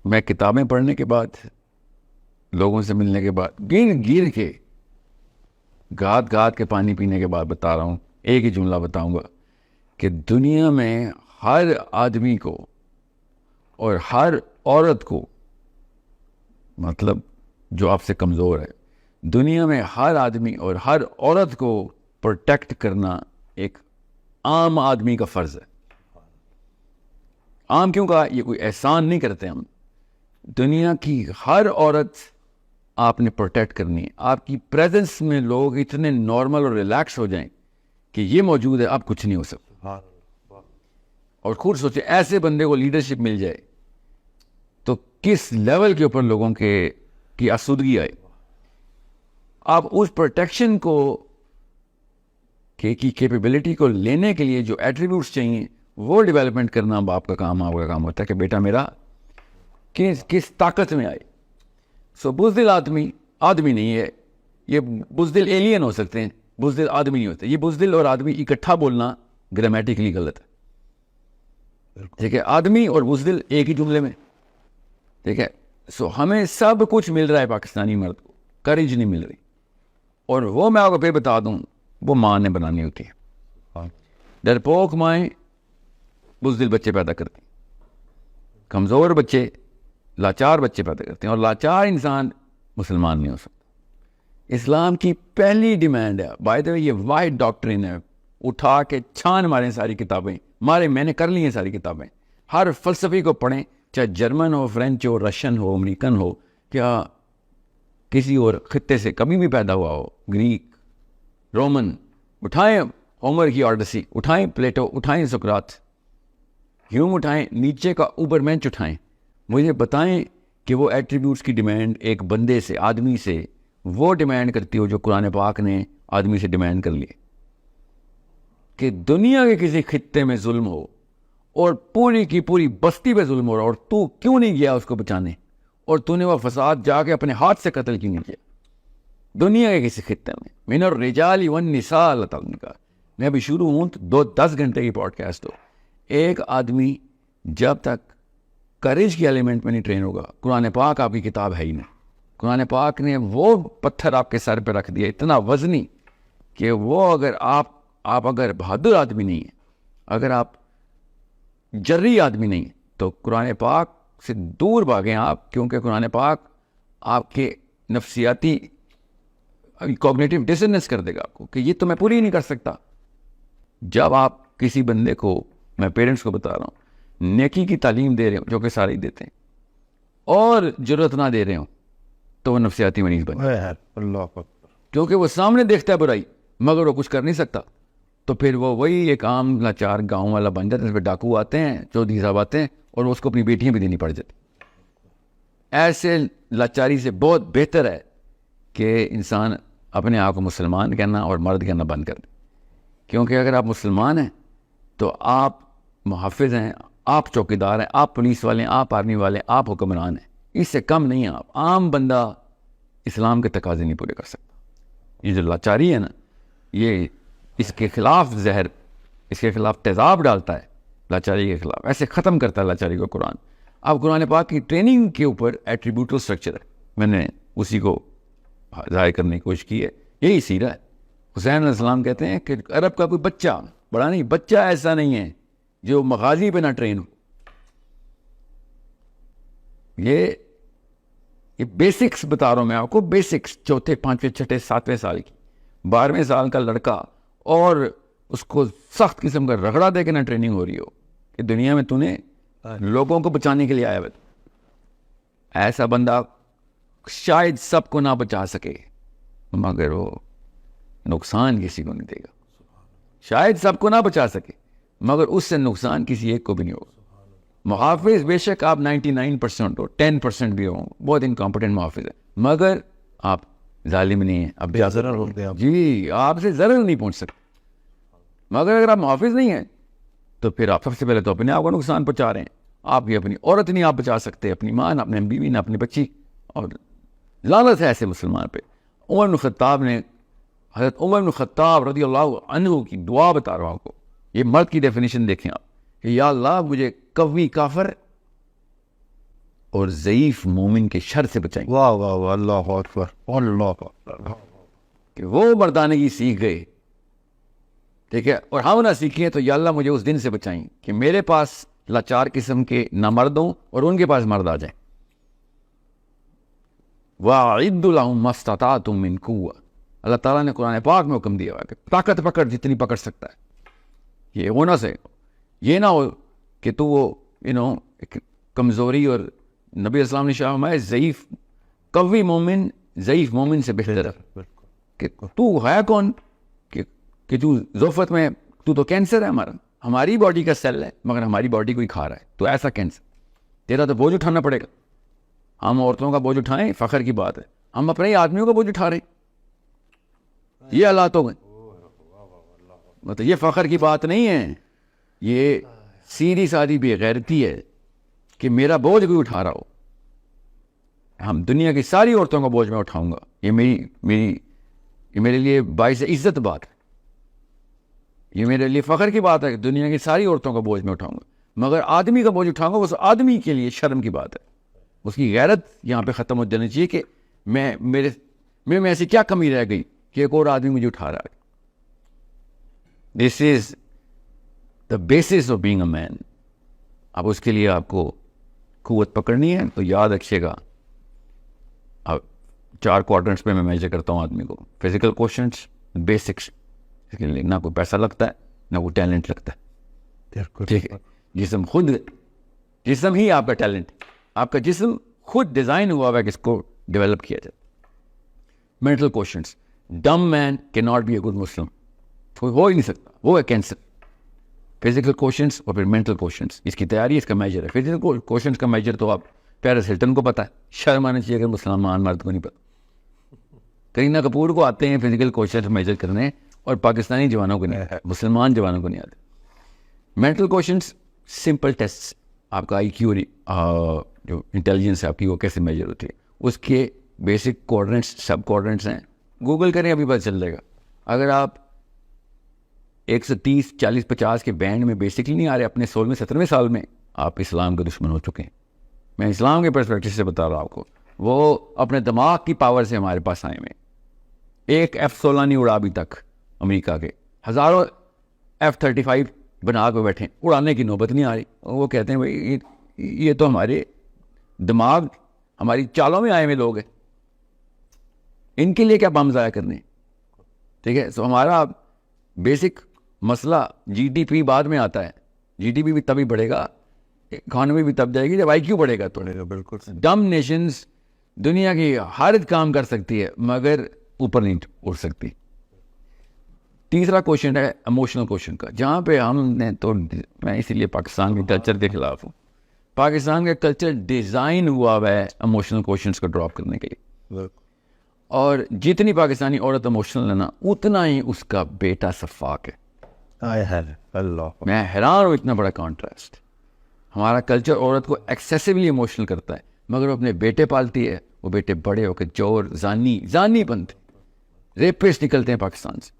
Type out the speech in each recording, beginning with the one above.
میں کتابیں پڑھنے کے بعد، لوگوں سے ملنے کے بعد، گر کے گاد کے پانی پینے کے بعد بتا رہا ہوں، ایک ہی جملہ بتاؤں گا کہ دنیا میں ہر آدمی کو اور ہر عورت کو، مطلب جو آپ سے کمزور ہے، دنیا میں ہر آدمی اور ہر عورت کو پروٹیکٹ کرنا ایک عام آدمی کا فرض ہے. عام کیوں کہا؟ یہ کوئی احسان نہیں کرتے ہم. دنیا کی ہر عورت آپ نے پروٹیکٹ کرنی ہے. آپ کی پریزنس میں لوگ اتنے نارمل اور ریلیکس ہو جائیں کہ یہ موجود ہے، آپ کچھ نہیں ہو سکتا. اور خود سوچیں، ایسے بندے کو لیڈرشپ مل جائے تو کس لیول کے اوپر لوگوں کی آسودگی آئے. آپ اس پروٹیکشن کو کی کیپیبلٹی کو لینے کے لیے جو ایٹریبیوٹس چاہیے وہ ڈیولپمنٹ کرنا اب آپ کا کام ہوتا ہے کہ بیٹا میرا کس طاقت میں آئے. سو بزدل آدمی نہیں ہے، یہ بزدل ایلین ہو سکتے ہیں، بزدل آدمی نہیں ہوتے. یہ بزدل اور آدمی اکٹھا بولنا گرامیٹیکلی غلط ہے. ٹھیک ہے، آدمی اور بزدل ایک ہی جملے میں. ٹھیک ہے. سو ہمیں سب کچھ مل رہا ہے پاکستانی مرد کو، کریج نہیں مل رہی. اور وہ میں آپ کو پھر بتا دوں، وہ ماں نے بنانی ہوتی ہے. ڈرپوک مائیں بزدل بچے پیدا کرتی ہیں، کمزور بچے، لاچار بچے پیدا کرتے ہیں، اور لاچار انسان مسلمان نہیں ہو سکتا. اسلام کی پہلی ڈیمانڈ ہے، بائی دا وے یہ واحد ڈاکٹرین ہے، اٹھا کے چھان ماریں ساری کتابیں، میں نے کر لی ہیں ساری کتابیں. ہر فلسفی کو پڑھیں، چاہے جرمن ہو، فرینچ ہو، رشین ہو، امریکن ہو، کیا کسی اور خطے سے کبھی بھی پیدا ہوا ہو، گریک، رومن، اٹھائیں ہومر کی آڈیسی، اٹھائیں پلیٹو، اٹھائیں سقراط، ہیوم اٹھائیں، نیچے کا اوبر مینچ اٹھائیں. مجھے بتائیں کہ وہ ایٹریبیوٹس کی ڈیمانڈ ایک بندے سے، آدمی سے وہ ڈیمانڈ کرتی ہو جو قرآن پاک نے آدمی سے ڈیمانڈ کر لیے. کہ دنیا کے کسی خطے میں ظلم ہو اور پوری کی پوری بستی پہ ظلم ہو رہا، اور تو کیوں نہیں گیا اس کو بچانے، اور تو نے وہ فساد جا کے اپنے ہاتھ سے قتل کیوں نہیں کیا دنیا کے کسی خطے میں. من الرجال والنساء، اللہ تعالیٰ نے کہا. میں ابھی شروع ہوں تو 10 گھنٹے کی پوڈ کاسٹ ہو. ایک آدمی جب تک کریج کی ایلیمنٹ میں نہیں ٹرین ہوگا، قرآن پاک آپ کی کتاب ہے ہی نہیں. قرآن پاک نے وہ پتھر آپ کے سر پہ رکھ دیا اتنا وزنی کہ وہ اگر آپ اگر بہادر آدمی نہیں ہیں، اگر آپ جری آدمی نہیں ہیں، تو قرآن پاک سے دور بھاگیں آپ. کیونکہ قرآن پاک آپ کے نفسیاتی کوگنیٹو ڈسنس کر دے گا آپ کو کہ یہ تو میں پوری نہیں کر سکتا. جب آپ کسی بندے کو، میں پیرنٹس کو بتا رہا ہوں، نیکی کی تعلیم دے رہے ہوں جو کہ سارے دیتے ہیں، اور جرت نہ دے رہے ہوں، تو وہ نفسیاتی مریض بن جائے. اللہ اکبر. کیونکہ وہ سامنے دیکھتا ہے برائی مگر وہ کچھ کر نہیں سکتا، تو پھر وہ وہی ایک عام لاچار گاؤں والا بن جاتا ہے. اس پہ ڈاکو آتے ہیں، چودھری صاحب آتے ہیں، اور اس کو اپنی بیٹیاں بھی دینی پڑ جاتی. ایسے لاچاری سے بہت بہتر ہے کہ انسان اپنے آپ کو مسلمان کہنا اور مرد کہنا بند کر دے. کیونکہ اگر آپ مسلمان ہیں تو آپ محافظ ہیں، آپ چوکیدار ہیں، آپ پولیس والے ہیں، آپ آرمی والے ہیں، آپ حکمران ہیں. اس سے کم نہیں ہیں آپ. عام بندہ اسلام کے تقاضے نہیں پورے کر سکتا. یہ جو لاچاری ہے نا، یہ اس کے خلاف زہر، اس کے خلاف تیزاب ڈالتا ہے، لاچاری کے خلاف ایسے ختم کرتا ہے لاچاری کو قرآن. اب قرآن پاک کی ٹریننگ کے اوپر ایٹریبیوٹل سٹرکچر ہے، میں نے اسی کو ظاہر کرنے کی کوشش کی ہے. یہی سیرہ ہے. حسین علیہ السلام کہتے ہیں کہ عرب کا کوئی بچہ، بڑا نہیں، بچہ ایسا نہیں ہے جو مغازی پہ نہ ٹرین ہو. یہ بیسکس بتا رہا ہوں میں آپ کو، بیسکس. چوتھے، پانچویں، چھٹے، ساتویں سال کی، 12ویں سال کا لڑکا، اور اس کو سخت قسم کا رگڑا دے کے نہ ٹریننگ ہو رہی ہو کہ دنیا میں تو نے لوگوں کو بچانے کے لیے آیا ہوا. ایسا بندہ شاید سب کو نہ بچا سکے مگر وہ نقصان کسی کو نہیں دے گا. شاید سب کو نہ بچا سکے مگر اس سے نقصان کسی ایک کو بھی نہیں ہوگا. محافظ بے شک آپ 99% ہو، 10% بھی ہوں، بہت انکمپٹنٹ محافظ ہے، مگر آپ ظالم نہیں ہیں. اب ضرر ہوتے ہیں. جی، آپ سے ضرر نہیں پہنچ سکتے. مگر اگر آپ محافظ نہیں ہیں تو پھر آپ سب سے پہلے تو اپنے آپ کو نقصان پہنچا رہے ہیں. آپ کی اپنی عورت نہیں آپ بچا سکتے، اپنی ماں نہ، اپنے بیوی نہ، اپنی بچی. اور لعنت ہے ایسے مسلمان پہ. عمر بن خطاب نے، حضرت عمر بن خطاب رضی اللہ عنہ کی دعا بتا رہا ہوں آپ کو. یہ مرد کی ڈیفینیشن دیکھیں آپ کہ یا اللہ مجھے قوی کافر اور ضعیف مومن کے شر سے بچائیں. واہ واہ واہ، اللہ اکبر، اللہ اکبر. کہ وہ مردانگی سیکھ گئے، ٹھیک ہے، اور ہم نہ سیکھیں تو یا اللہ مجھے اس دن سے بچائیں کہ میرے پاس لاچار قسم کے نہ مرد ہوں اور ان کے پاس مرد آ جائیں. وَأَعِدُّ لَهُم مَّا اسْتَطَعْتُم مِّن قُوَّةٍ. اللہ تعالیٰ نے قرآن پاک میں حکم دیا ہوا ہے کہ طاقت پکڑ جتنی پکڑ سکتا ہے. یہ ہونا سے یہ نہ ہو کہ تو وہ کمزوری، اور نبی اسلام نے شاہ فرمایا ضعیف قوی مومن ضعیف مومن سے بہتر ہے. کہ تو ہے کون کہ تو ذوفت میں، تو کینسر ہے ہماری باڈی کا سیل ہے مگر ہماری باڈی کو ہی کھا رہا ہے. تو ایسا کینسر، تیرا تو بوجھ اٹھانا پڑے گا. ہم عورتوں کا بوجھ اٹھائیں فخر کی بات ہے، ہم اپنے ہی آدمیوں کا بوجھ اٹھا رہے ہیں. یہ حالات ہو گئے. مطلب یہ فخر کی بات نہیں ہے، یہ سیدھی سادھی بے غیرتی ہے کہ میرا بوجھ کوئی اٹھا رہا ہو. ہم دنیا کی ساری عورتوں کا بوجھ میں اٹھاؤں گا. یہ میرے لیے باعث عزت بات ہے، یہ میرے لیے فخر کی بات ہے کہ دنیا کی ساری عورتوں کا بوجھ میں اٹھاؤں گا. مگر آدمی کا بوجھ اٹھاؤں گا اس آدمی کے لیے شرم کی بات ہے. اس کی غیرت یہاں پہ ختم ہو جانی چاہیے کہ میں ایسی کیا کمی رہ گئی کہ ایک اور آدمی مجھے اٹھا رہا ہے. This is the basis of being a man. اب اس کے لیے آپ کو قوت پکڑنی ہے تو یاد رکھیے گا، اب 4 کوارٹرنٹس پہ میں میجر کرتا ہوں آدمی کو. Physical کوشنٹس، basics. اس کے لیے نہ کوئی پیسہ لگتا ہے نہ کوئی ٹیلنٹ لگتا ہے. ٹھیک ہے، جسم ہی آپ کا ٹیلنٹ. آپ کا جسم خود ڈیزائن ہوا ہے کہ اس کو ڈیولپ کیا جائے. مینٹل کوشنٹس. ڈم مین کی not be a good Muslim. کوئی ہو ہی نہیں سکتا، وہ ہے کینسر. فزیکل کوشنٹس اور پھر مینٹل کوشنٹس، اس کی تیاری اس کا میجر ہے. فزیکل کوشنٹس کا میجر تو آپ پیرس ہلٹن کو پتہ ہے، شرم آنا چاہیے اگر مسلمان مرد کو نہیں پتہ. کرینہ کپور کو آتے ہیں فزیکل کوشنٹس میجر کرنے، اور پاکستانی جوانوں کو نہیں آتے، مسلمان جوانوں کو نہیں آتے. Mental quotients simple test. آپ کا آئی کیو جو انٹیلیجنس ہے آپ کی وہ کیسے میجر ہوتی ہے، اس کے بیسک کوارڈنٹس سب کوارڈنٹس ہیں. گوگل کریں ابھی پتہ چل جائے گا. اگر آپ 130 40 50 کے بینڈ میں بیسکلی نہیں آ رہے اپنے 16ویں 17ویں سال میں، آپ اسلام کے دشمن ہو چکے ہیں. میں اسلام کے پرسپیکٹو سے بتا رہا ہوں آپ کو. وہ اپنے دماغ کی پاور سے ہمارے پاس آئے ہوئے. ایک F-16 نہیں اڑا ابھی تک امریکہ کے، ہزاروں F-35 بنا کے بیٹھے، اڑانے کی نوبت نہیں آ رہی. وہ کہتے ہیں بھائی یہ تو ہمارے دماغ ہماری چالوں میں آئے ہوئے لوگ ہیں، ان کے لیے کیا بم ضائع کرنے. ٹھیک ہے، سو ہمارا بیسک مسئلہ جی ڈی پی بعد میں آتا ہے. جی ڈی پی بھی تبھی بڑھے گا، اکانومی بھی تب جائے گی جب آئی کیو بڑھے گا. تو بالکل ڈم نیشنز دنیا کی ہر کام کر سکتی ہے مگر اوپر نہیں اٹھ سکتی. تیسرا کوشچن ہے ایموشنل کوشچن کا، جہاں پہ ہم نے تو میں اسی لیے پاکستان کے کلچر کے خلاف ہوں. پاکستان کا کلچر ڈیزائن ہوا ہے ایموشنل کوشچنس کو ڈراپ کرنے کے لیے. اور جتنی پاکستانی عورت ایموشنل ہے نا، اتنا ہی اس کا بیٹا صفاق ہے. اللہ، میں حیران ہوں، اتنا بڑا کانٹراسٹ. ہمارا کلچر عورت کو ایکسیسولی ایموشنل کرتا ہے مگر وہ اپنے بیٹے پالتی ہے. وہ بیٹے بڑے ہو کے چور زانی بنتے، ریپسٹ نکلتے ہیں پاکستان سے.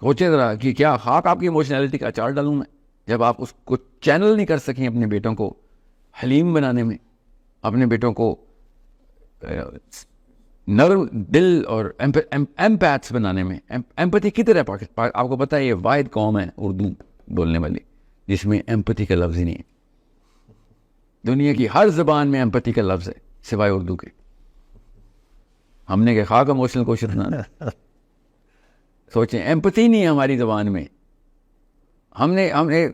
سوچے ذرا کہ کیا خاک آپ کی ایموشنلٹی کا اچار ڈالوں میں، جب آپ اس کو چینل نہیں کر سکیں اپنے بیٹوں کو حلیم بنانے میں، اپنے بیٹوں کو نرم دل اور ایمپیتھس بنانے میں. ایمپتھی کدھر ہے پاکستان؟ آپ کو پتہ ہے یہ واحد قوم ہے اردو بولنے والی جس میں ایمپتھی کا لفظ ہی نہیں ہے. دنیا کی ہر زبان میں ایمپتھی کا لفظ ہے سوائے اردو کے. ہم نے کہ خاک ایموشنل کوشش بنانا. سوچیں ایمپتھی نہیں ہے ہماری زبان میں. ہم نے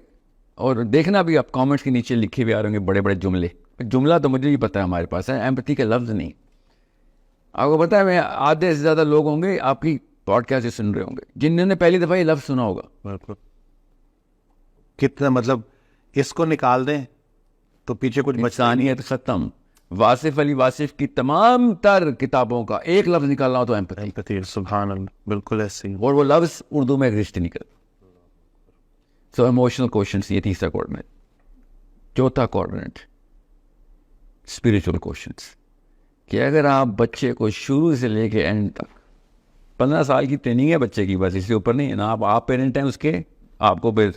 اور دیکھنا بھی آپ کامنٹس کے نیچے لکھے ہوئے آ رہے ہوں گے بڑے بڑے جملہ تو مجھے بھی پتہ ہے ہمارے پاس ہے، ایمپتھی کا لفظ نہیں. آپ کو پتہ ہے میں آدھے سے زیادہ لوگ ہوں گے آپ کی پوڈ کاسٹ سن رہے ہوں گے جنہوں نے پہلی دفعہ یہ لفظ سنا ہوگا. بالکل. کتنا مطلب اس کو نکال دیں تو پیچھے کچھ انسانیت ختم. واصف علی واصف کی تمام تر کتابوں کا ایک لفظ نکالنا ہو تو ایمپتھی. سبحان اللہ، بالکل ایسے ہی. اور وہ لفظ اردو میں ایگزسٹ نہیں کرتا. سو ایموشنل کوشچنس، یہ تیسرا کوارڈنیٹ. چوتھا کوارڈنیٹ اسپریچول کوشچنس، کہ اگر آپ بچے کو شروع سے لے کے اینڈ تک 15 سال کی ٹریننگ ہے بچے کی، بس اس سے اوپر نہیں ہے نا. آپ پیرنٹ ہیں اس کے، آپ کو پھر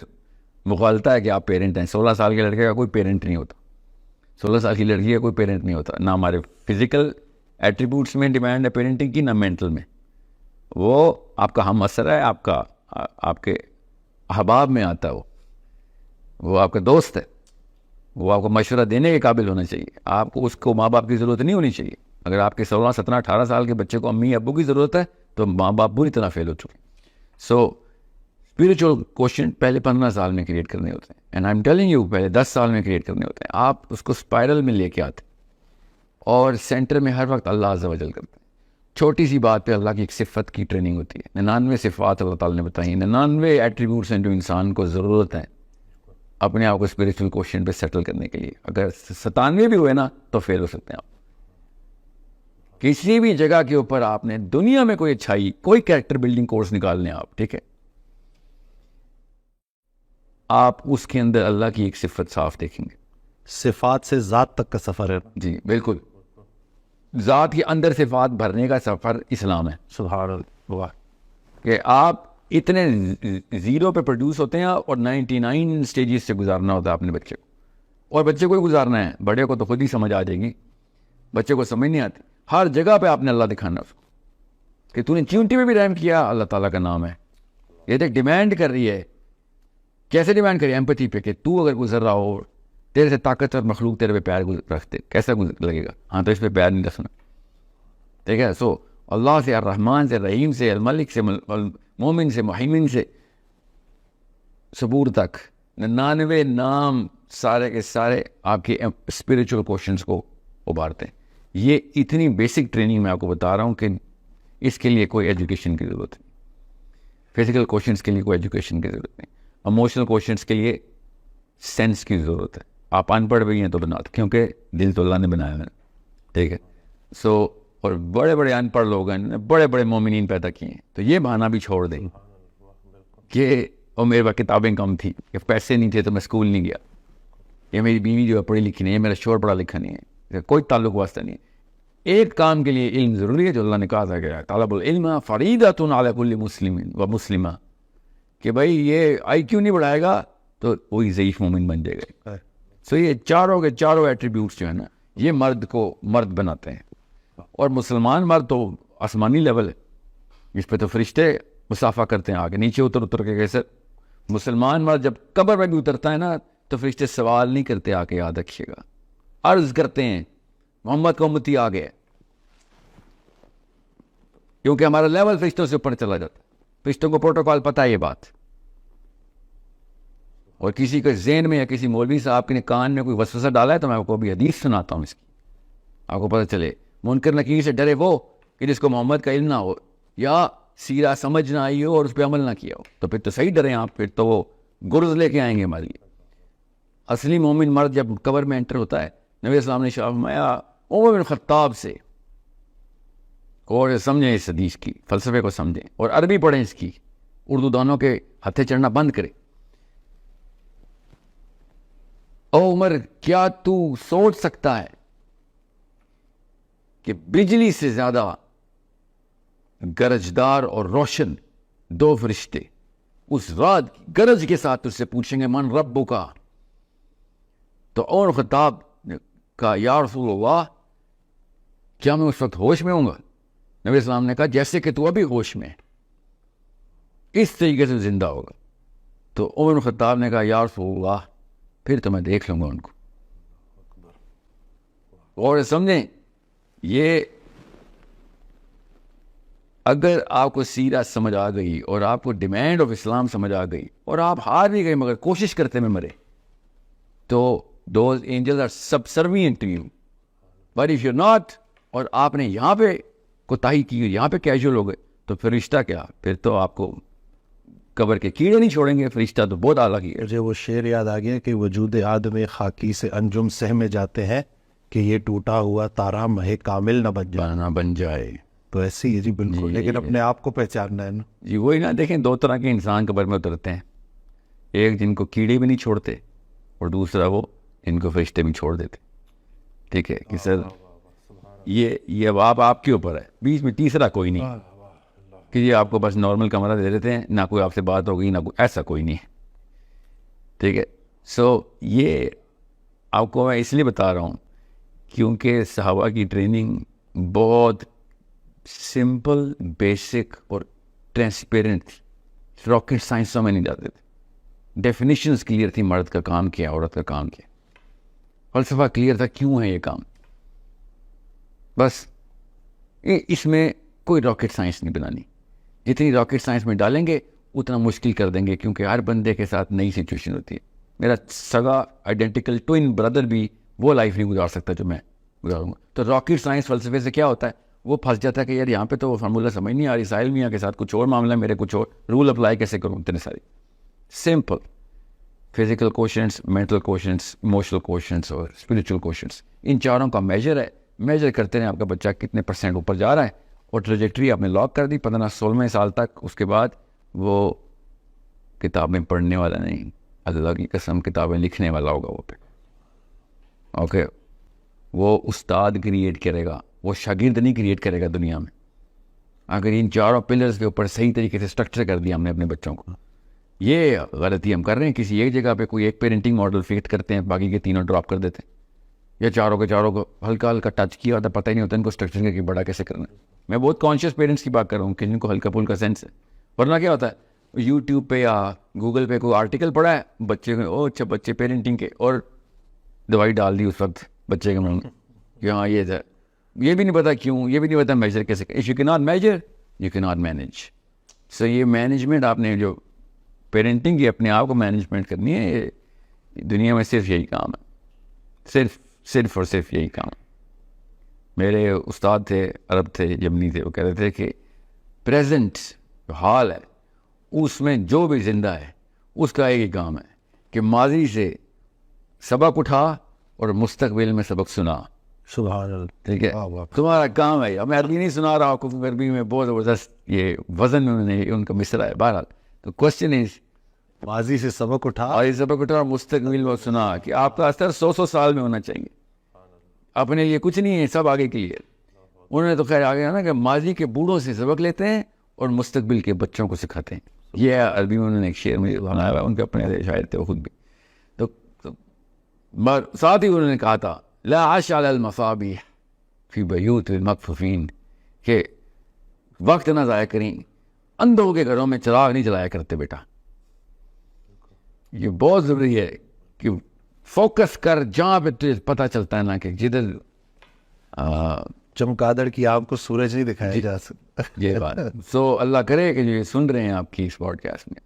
مغالطہ ہے کہ آپ پیرنٹ ہیں. 16 سال کے لڑکے کا کوئی پیرنٹ نہیں ہوتا. 16 سال کی لڑکی کا کوئی پیرنٹ نہیں ہوتا. نہ ہمارے فزیکل ایٹریبیوٹس میں ڈیمانڈ ہے پیرنٹنگ کی، نہ مینٹل میں. وہ آپ کا ہم اثر ہے، آپ کے احباب میں آتا ہے. وہ آپ کا دوست ہے، وہ آپ کو مشورہ دینے کے قابل ہونا چاہیے. آپ کو اس کو ماں باپ کی ضرورت نہیں ہونی چاہیے. اگر آپ کے 16 17 18 سال کے بچے کو امی ابو کی ضرورت ہے تو ماں باپ بری طرح فیل ہو چکے. سو اسپریچول کوشچن پہلے 15 سال میں کریٹ کرنے ہوتے ہیں. And I am telling you پہلے 10 سال میں کریٹ کرنے ہوتے ہیں. آپ اس کو اسپائرل میں لے کے آتے ہیں اور سینٹر میں ہر وقت اللہ عز و جل کرتے ہیں. چھوٹی سی بات پہ اللہ کی ایک صفت کی ٹریننگ ہوتی ہے. 99 صفات اللہ تعالیٰ نے بتائی ہیں، 99 ایٹریبیوٹس ہیں جو انسان کو ضرورت ہے اپنے آپ کو اسپریچول کوشچن پہ سیٹل کرنے کے لیے. اگر 97 بھی ہوئے نا تو فیل ہو سکتے ہیں آپ. کسی بھی جگہ کے اوپر آپ نے دنیا میں کوئی اچھائی، کوئی کریکٹر بلڈنگ کورس نکال لیں آپ، ٹھیک ہے، آپ اس کے اندر اللہ کی ایک صفت صاف دیکھیں گے. صفات سے ذات تک کا سفر ہے. جی بالکل، ذات کے اندر صفات بھرنے کا سفر اسلام ہے. سبحان اللہ. کہ آپ اتنے زیرو پہ پروڈیوس ہوتے ہیں اور 99 سٹیجز سے گزارنا ہوتا ہے اپنے بچے کو. اور بچے کو ہی گزارنا ہے، بڑے کو تو خود ہی سمجھ آ جائے گی، بچے کو سمجھ نہیں آتی. ہر جگہ پہ آپ نے اللہ دکھانا اس کو کہ تو نے چیونٹی میں بھی رحم کیا، اللہ تعالیٰ کا نام ہے. یہ تو ڈیمانڈ کر رہی ہے. کیسے ڈیمانڈ کری؟ ایمپتھی پہ، کہ تو اگر گزر رہا ہو، تیرے سے طاقتور مخلوق تیرے پہ پیار رکھتے، کیسا لگے گا؟ ہاں تو اس پہ پیار نہیں رکھنا، ٹھیک ہے. سو اللہ سے، الرحمن سے، رحیم سے، الملک سے، مومن سے، محیمن سے، صبور تک 99 نام سارے کے سارے آپ کے اسپریچول کوشچنس کو ابھارتے ہیں. یہ اتنی بیسک ٹریننگ میں آپ کو بتا رہا ہوں کہ اس کے لیے کوئی ایجوکیشن کی ضرورت نہیں. فزیکل کوشچنس کے لیے کوئی ایجوکیشن کی ضرورت نہیں. ایموشنل کوشچنس کے لیے سینس کی ضرورت ہے. آپ ان پڑھ بھی ہیں تو بنا، کیونکہ دل تو اللہ نے بنایا ہے، ٹھیک ہے. سو اور بڑے بڑے ان پڑھ لوگ ہیں، بڑے بڑے مومنین پیدا کیے ہیں. تو یہ بہانہ بھی چھوڑ دیں کہ اور میرے پاس کتابیں کم تھیں، کہ پیسے نہیں تھے تو میں اسکول نہیں گیا، یہ میری بیوی جو ہے پڑھی لکھی نہیں ہے، میرا شوہر پڑھا لکھا نہیں ہے، کوئی تعلق واسطہ نہیں ہے. ایک کام کے لیے علم ضروری ہے جو اللہ نے کہا تھا کہ طلب العلم فریضۃ علی کل مسلم و مسلمہ، کہ بھائی یہ آئی کیو نہیں بڑھائے گا تو وہی ضعیف مومن بن جائے گا. سو یہ چاروں کے چاروں ایٹریبیوٹس جو ہے نا، یہ مرد کو مرد بناتے ہیں. اور مسلمان مرد تو آسمانی لیول ہے، اس پہ تو فرشتے مسافہ کرتے ہیں آگے نیچے اتر کے. کیسے مسلمان مرد جب قبر میں بھی اترتا ہے نا تو فرشتے سوال نہیں کرتے، آ کے یاد رکھیے گا، عرض کرتے ہیں محمد کا امتی آ گئے، کیونکہ ہمارا لیول فرشتوں سے اوپر چلا جاتا ہے. فرشتوں کو پروٹوکال پتہ ہے یہ بات. اور کسی کے ذہن میں یا کسی مولوی صاحب کے کان میں کوئی وسوسہ ڈالا ہے تو میں آپ کو ابھی حدیث سناتا ہوں اس کی، آپ کو پتہ چلے. منکر نکیر سے ڈرے وہ کہ جس کو محمد کا علم نہ ہو یا سیرہ سمجھ نہ آئی ہو اور اس پہ عمل نہ کیا ہو، تو پھر تو صحیح ڈریں آپ، پھر تو وہ گرز لے کے آئیں گے ہمارے لیے. اصلی مومن مرد جب قبر میں انٹر ہوتا ہے، نبی اسلام نے فرمایا عمر بن خطاب سے، اور سمجھیں اس حدیث کی فلسفے کو سمجھیں اور عربی پڑھیں اس کی، اردو دانوں کے ہتھے چڑھنا بند کریں. او عمر، کیا تو سوچ سکتا ہے کہ بجلی سے زیادہ گرجدار اور روشن دو فرشتے اس رات کی گرج کے ساتھ تجھ سے پوچھیں گے من ربک کا؟ تو عمر خطاب نے کہا یا رسول اللہ، کیا میں اس وقت ہوش میں ہوں گا؟ نبی اسلام نے کہا جیسے کہ تو ابھی ہوش میں ہے، اس طریقے سے زندہ ہوگا. تو عمر خطاب نے کہا یا رسول اللہ، پھر تو میں دیکھ لوں گا ان کو. اور سمجھیں، یہ اگر آپ کو سیرہ سمجھ آ گئی اور آپ کو ڈیمانڈ آف اسلام سمجھ آ گئی اور آپ ہار بھی گئے مگر کوشش کرتے میں مرے، تو those angels are subservient to you. But if you not, اور آپ نے یہاں پہ کوتاہی کی، یہاں پہ کیجول ہو گئے، تو فرشتہ کیا، پھر تو آپ کو قبر کے کیڑے نہیں چھوڑیں گے. فرشتہ تو بہت اعلیٰ کی ہے. مجھے وہ شعر یاد آ گیا کہ وجود آدم خاکی سے انجم سہ میں جاتے ہیں کہ یہ ٹوٹا ہوا تارا مہ کامل نہ بن جائے. تو ایسی ہے جی بالکل. لیکن اپنے آپ کو پہچاننا ہے نا جی. وہی نا، دیکھیں دو طرح کے انسان قبر میں اترتے ہیں، ایک جن کو کیڑے بھی نہیں چھوڑتے اور دوسرا وہ جن کو فرشتے بھی چھوڑ دیتے. ٹھیک ہے کہ سر یہ اب آپ کے اوپر ہے. بیچ میں تیسرا کوئی نہیں کہ یہ آپ کو بس نارمل کمرہ دے دیتے ہیں، نہ کوئی آپ سے بات ہوگی، نہ کوئی، ایسا کوئی نہیں ہے. ٹھیک ہے. سو یہ آپ کو میں اس لیے بتا رہا ہوں کیونکہ صحابہ کی ٹریننگ بہت سمپل, بیسک اور ٹرانسپیرنٹ تھی. راکٹ سائنسوں میں نہیں جاتے تھے. ڈیفینیشنز کلیئر تھی, مرد کا کام کیا, عورت کا کام کیا. فلسفہ کلیئر تھا کیوں ہے یہ کام. بس اس میں کوئی راکٹ سائنس نہیں بنانی. جتنی راکٹ سائنس میں ڈالیں گے اتنا مشکل کر دیں گے, کیونکہ ہر بندے کے ساتھ نئی سچویشن ہوتی ہے. میرا سگا آئیڈینٹیکل ٹوئن بردر بھی وہ لائف نہیں گزار سکتا جو میں گزاروں گا. تو راکٹ سائنس فلسفے سے کیا ہوتا ہے, وہ پھنس جاتا ہے کہ یار یہاں پہ تو وہ فارمولہ سمجھ نہیں آ رہی, ساحل میاں کے ساتھ کچھ اور معاملہ ہے, میرے کچھ اور رول اپلائی کیسے کروں. اتنے ساری simple physical questions, mental questions, emotional questions اور اسپریچول کوشچنس, ان چاروں کا میجر ہے. میجر کرتے ہیں آپ کا بچہ کتنے % اوپر جا رہا ہے, اور ٹریجیکٹری آپ نے لاک کر دی 15-16 سال تک. اس کے بعد وہ کتابیں پڑھنے والا نہیں, اللہ کی قسم کتابیں لکھنے والا ہوگا وہ پہ. اوکے, وہ استاد کریٹ کرے گا, وہ شاگرد نہیں کریٹ کرے گا دنیا میں. اگر ان چاروں پلرز کے اوپر صحیح طریقے سے اسٹرکچر کر دیا ہم نے اپنے بچوں کو. یہ غلطی ہم کر رہے ہیں, کسی ایک جگہ پہ کوئی ایک پیرنٹنگ ماڈل فٹ کرتے ہیں, باقی کے تینوں ڈراپ کر دیتے ہیں, یا چاروں کے چاروں کو ہلکا ہلکا ٹچ کیا ہوتا, پتہ ہی نہیں ہوتا ان کو اسٹرکچر کر کے بڑا کیسے کرنا ہے. میں بہت کانشیس پیرنٹس کی بات کر رہا ہوں کہ جن کو ہلکا پھلکا سینس ہے. ورنہ کیا ہوتا ہے, یوٹیوب پہ یا گوگل پہ کوئی آرٹیکل پڑھا ہے بچے کو, او اچھا بچے پیرنٹنگ کے, اور دوائی ڈال دی اس وقت بچے کے منہ میں کہ ہاں یہ تھا, یہ بھی نہیں پتا کیوں, یہ بھی نہیں پتا میجر کیسے. اف یو کی ناٹ میجر یو کی ناٹ مینیج. سو یہ مینجمنٹ آپ نے جو پیرنٹنگ کی اپنے آپ کو مینجمنٹ کرنی ہے, یہ دنیا میں صرف یہی کام ہے, صرف اور صرف یہی کام. میرے استاد تھے, عرب تھے, یمنی تھے, وہ کہتے تھے کہ پریزنٹ حال ہے اس میں جو بھی زندہ ہے اس کا ایک ہی کام ہے کہ ماضی سے سبق اٹھا اور مستقبل میں سبق سنا. سبحان اللہ. ٹھیک ہے, تمہارا کام ہے. اب میں عربی نہیں سنا رہا ہوں کیونکہ عربی میں بہت زبردست یہ وزن میں انہوں نے ان کا مصرع ہے. بہرحال تو کوشچن از ماضی سے سبق اٹھا, اور سبق اٹھا اور مستقبل میں سنا, کہ آپ کا اثر 100 سال میں ہونا چاہیے. اپنے لیے کچھ نہیں ہے, سب آگے کے لیے. انہوں نے تو خیر آگے نا کہ ماضی کے بوڑھوں سے سبق لیتے ہیں اور مستقبل کے بچوں کو سکھاتے ہیں. یہ عربی میں انہوں نے ایک شعر میں بنایا ہوا, ان کے اپنے شاعر تھے وہ خود بھی. تو ساتھ ہی انہوں نے کہا تھا لا عش علی المصابیح فی بیوت المکفوفین, کہ وقت نہ ضائع کریں, اندھوں کے گھروں میں چراغ نہیں جلایا کرتے بیٹا. یہ بہت ضروری ہے کہ فوکس کر جہاں پہ تجھے پتہ چلتا ہے نا کہ جدھر چمگادڑ کی آپ کو سورج نہیں دکھایا جا سکتا. یہ بات. سو اللہ کرے کہ جو یہ سن رہے ہیں آپ کی اس پوڈ کاسٹ میں,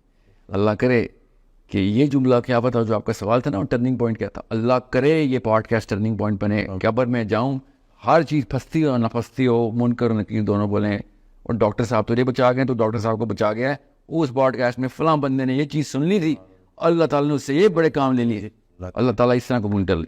اللہ کرے کہ یہ جملہ کیا پتا جو آپ کا سوال تھا نا ٹرننگ پوائنٹ کیا تھا, اللہ کرے یہ پوڈ کاسٹ ٹرننگ پوائنٹ بنے. قبر میں جاؤں ہر چیز پھنستی ہو نہ پھنستی ہو, منکر نکیر دونوں بولیں, اور ڈاکٹر صاحب تجھے بچا گئے تو ڈاکٹر صاحب کو بچا گیا ہے, اس پوڈ کاسٹ میں فلاں بندے نے یہ چیز سن لی تھی, اللہ تعالیٰ نے اس سے یہ بڑے کام لے لیے. اللہ تعالیٰ اس طرح قبول کر لے.